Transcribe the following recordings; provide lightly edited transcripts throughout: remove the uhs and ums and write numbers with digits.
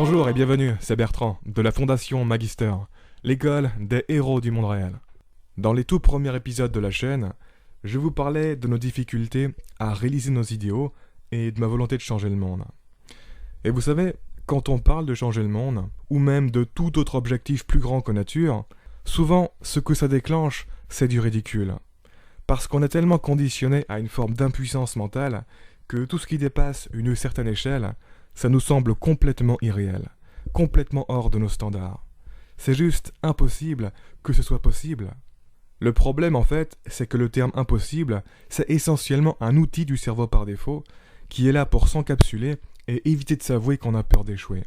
Bonjour et bienvenue, c'est Bertrand, de la Fondation Magister, l'école des héros du monde réel. Dans les tout premiers épisodes de la chaîne, je vous parlais de nos difficultés à réaliser nos idéaux et de ma volonté de changer le monde. Et vous savez, quand on parle de changer le monde, ou même de tout autre objectif plus grand que nature, souvent ce que ça déclenche, c'est du ridicule. Parce qu'on est tellement conditionné à une forme d'impuissance mentale que tout ce qui dépasse une certaine échelle, ça nous semble complètement irréel, complètement hors de nos standards. C'est juste impossible que ce soit possible. Le problème en fait, c'est que le terme impossible, c'est essentiellement un outil du cerveau par défaut qui est là pour s'encapsuler et éviter de s'avouer qu'on a peur d'échouer.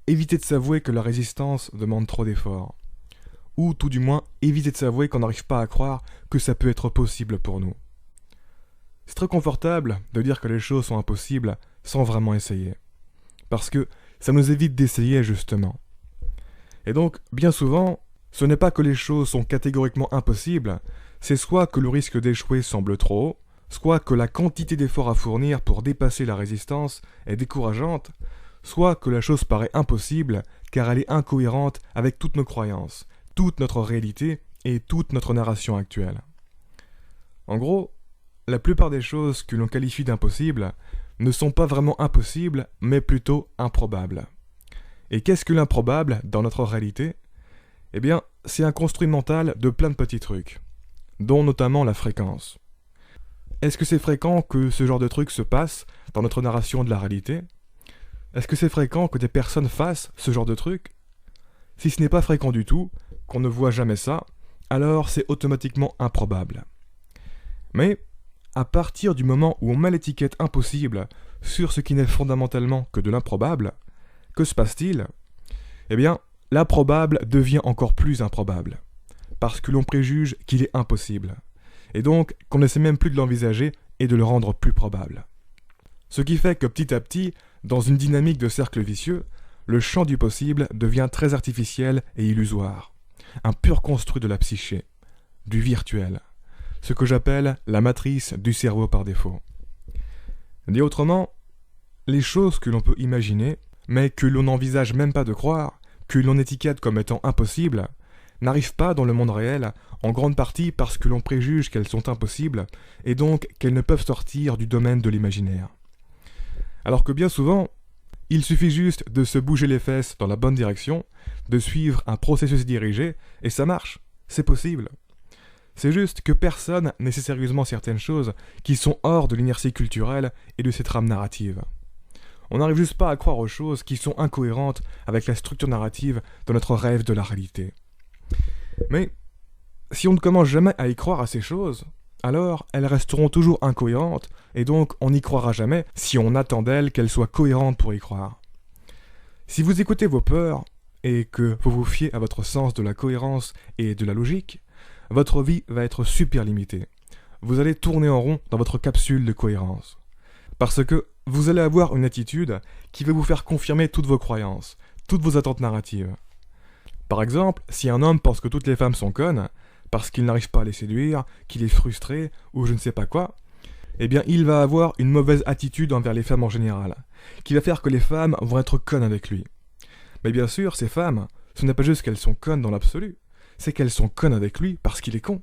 Éviter de s'avouer que la résistance demande trop d'efforts. Ou tout du moins, éviter de s'avouer qu'on n'arrive pas à croire que ça peut être possible pour nous. C'est très confortable de dire que les choses sont impossibles sans vraiment essayer. Parce que ça nous évite d'essayer justement. Et donc, bien souvent, ce n'est pas que les choses sont catégoriquement impossibles, c'est soit que le risque d'échouer semble trop haut, soit que la quantité d'efforts à fournir pour dépasser la résistance est décourageante, soit que la chose paraît impossible car elle est incohérente avec toutes nos croyances, toute notre réalité et toute notre narration actuelle. En gros, la plupart des choses que l'on qualifie d'impossibles ne sont pas vraiment impossibles, mais plutôt improbables. Et qu'est-ce que l'improbable dans notre réalité ? Eh bien, c'est un construit mental de plein de petits trucs, dont notamment la fréquence. Est-ce que c'est fréquent que ce genre de truc se passe dans notre narration de la réalité ? Est-ce que c'est fréquent que des personnes fassent ce genre de truc ? Si ce n'est pas fréquent du tout, qu'on ne voit jamais ça, alors c'est automatiquement improbable. Mais, à partir du moment où on met l'étiquette impossible sur ce qui n'est fondamentalement que de l'improbable, que se passe-t-il ? Eh bien, l'improbable devient encore plus improbable, parce que l'on préjuge qu'il est impossible, et donc qu'on n'essaie même plus de l'envisager et de le rendre plus probable. Ce qui fait que petit à petit, dans une dynamique de cercle vicieux, le champ du possible devient très artificiel et illusoire, un pur construit de la psyché, du virtuel, ce que j'appelle la matrice du cerveau par défaut. Dit autrement, les choses que l'on peut imaginer, mais que l'on n'envisage même pas de croire, que l'on étiquette comme étant impossibles, n'arrivent pas dans le monde réel, en grande partie parce que l'on préjuge qu'elles sont impossibles, et donc qu'elles ne peuvent sortir du domaine de l'imaginaire. Alors que bien souvent, il suffit juste de se bouger les fesses dans la bonne direction, de suivre un processus dirigé, et ça marche, c'est possible. C'est juste que personne n'essaie sérieusement certaines choses qui sont hors de l'inertie culturelle et de ses trames narratives. On n'arrive juste pas à croire aux choses qui sont incohérentes avec la structure narrative de notre rêve de la réalité. Mais, si on ne commence jamais à y croire à ces choses, alors elles resteront toujours incohérentes, et donc on n'y croira jamais si on attend d'elles qu'elles soient cohérentes pour y croire. Si vous écoutez vos peurs, et que vous vous fiez à votre sens de la cohérence et de la logique, votre vie va être super limitée. Vous allez tourner en rond dans votre capsule de cohérence. Parce que vous allez avoir une attitude qui va vous faire confirmer toutes vos croyances, toutes vos attentes narratives. Par exemple, si un homme pense que toutes les femmes sont connes, parce qu'il n'arrive pas à les séduire, qu'il est frustré, ou je ne sais pas quoi, eh bien il va avoir une mauvaise attitude envers les femmes en général, qui va faire que les femmes vont être connes avec lui. Mais bien sûr, ces femmes, ce n'est pas juste qu'elles sont connes dans l'absolu, c'est qu'elles sont connes avec lui parce qu'il est con.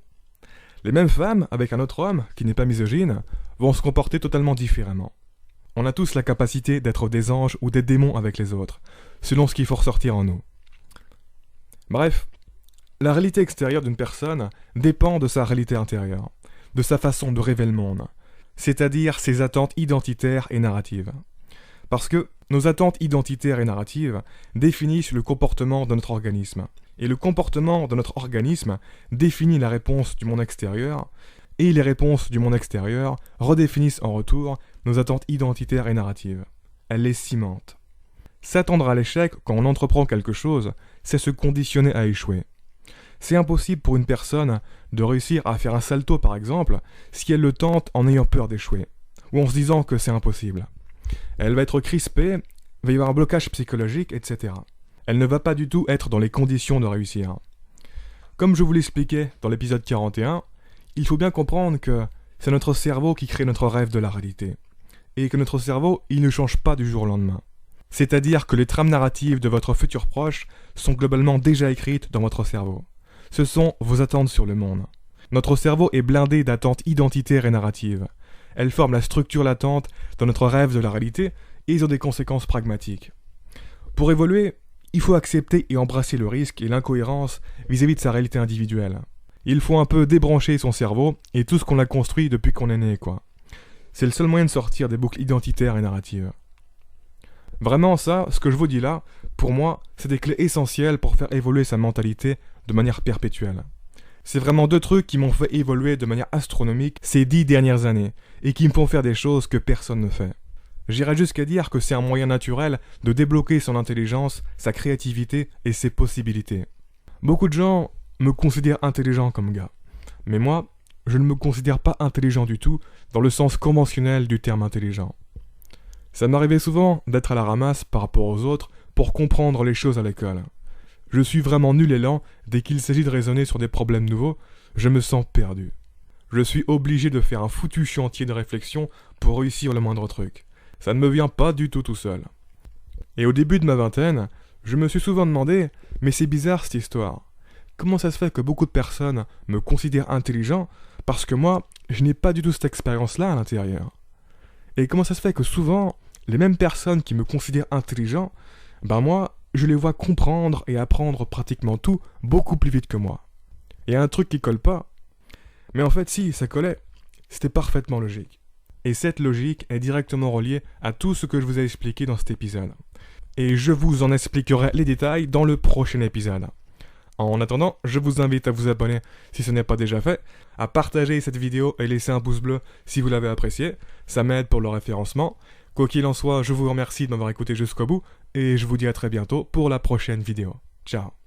Les mêmes femmes, avec un autre homme, qui n'est pas misogyne, vont se comporter totalement différemment. On a tous la capacité d'être des anges ou des démons avec les autres, selon ce qu'il faut ressortir en nous. Bref, la réalité extérieure d'une personne dépend de sa réalité intérieure, de sa façon de rêver le monde, c'est-à-dire ses attentes identitaires et narratives. Parce que nos attentes identitaires et narratives définissent le comportement de notre organisme, et le comportement de notre organisme définit la réponse du monde extérieur, et les réponses du monde extérieur redéfinissent en retour nos attentes identitaires et narratives. Elles les cimentent. S'attendre à l'échec quand on entreprend quelque chose, c'est se conditionner à échouer. C'est impossible pour une personne de réussir à faire un salto par exemple, si elle le tente en ayant peur d'échouer, ou en se disant que c'est impossible. Elle va être crispée, il va y avoir un blocage psychologique, etc. Elle ne va pas du tout être dans les conditions de réussir. Comme je vous l'expliquais dans l'épisode 41, il faut bien comprendre que c'est notre cerveau qui crée notre rêve de la réalité. Et que notre cerveau, il ne change pas du jour au lendemain. C'est-à-dire que les trames narratives de votre futur proche sont globalement déjà écrites dans votre cerveau. Ce sont vos attentes sur le monde. Notre cerveau est blindé d'attentes identitaires et narratives. Elles forment la structure latente dans notre rêve de la réalité et ils ont des conséquences pragmatiques. Pour évoluer, il faut accepter et embrasser le risque et l'incohérence vis-à-vis de sa réalité individuelle. Il faut un peu débrancher son cerveau et tout ce qu'on a construit depuis qu'on est né, quoi. C'est le seul moyen de sortir des boucles identitaires et narratives. Vraiment ça, ce que je vous dis là, pour moi, c'est des clés essentielles pour faire évoluer sa mentalité de manière perpétuelle. C'est vraiment 2 trucs qui m'ont fait évoluer de manière astronomique ces 10 dernières années, et qui me font faire des choses que personne ne fait. J'irais jusqu'à dire que c'est un moyen naturel de débloquer son intelligence, sa créativité et ses possibilités. Beaucoup de gens me considèrent intelligent comme gars, mais moi, je ne me considère pas intelligent du tout dans le sens conventionnel du terme intelligent. Ça m'arrivait souvent d'être à la ramasse par rapport aux autres pour comprendre les choses à l'école. Je suis vraiment nul et lent dès qu'il s'agit de raisonner sur des problèmes nouveaux, je me sens perdu. Je suis obligé de faire un foutu chantier de réflexion pour réussir le moindre truc. Ça ne me vient pas du tout seul. Et au début de ma vingtaine, je me suis souvent demandé, mais c'est bizarre cette histoire. Comment ça se fait que beaucoup de personnes me considèrent intelligent parce que moi, je n'ai pas du tout cette expérience-là à l'intérieur. Et comment ça se fait que souvent, les mêmes personnes qui me considèrent intelligent, moi, je les vois comprendre et apprendre pratiquement tout beaucoup plus vite que moi. Il y a un truc qui colle pas. Mais en fait, si, ça collait. C'était parfaitement logique. Et cette logique est directement reliée à tout ce que je vous ai expliqué dans cet épisode. Et je vous en expliquerai les détails dans le prochain épisode. En attendant, je vous invite à vous abonner si ce n'est pas déjà fait, à partager cette vidéo et laisser un pouce bleu si vous l'avez apprécié, ça m'aide pour le référencement. Quoi qu'il en soit, je vous remercie de m'avoir écouté jusqu'au bout, et je vous dis à très bientôt pour la prochaine vidéo. Ciao.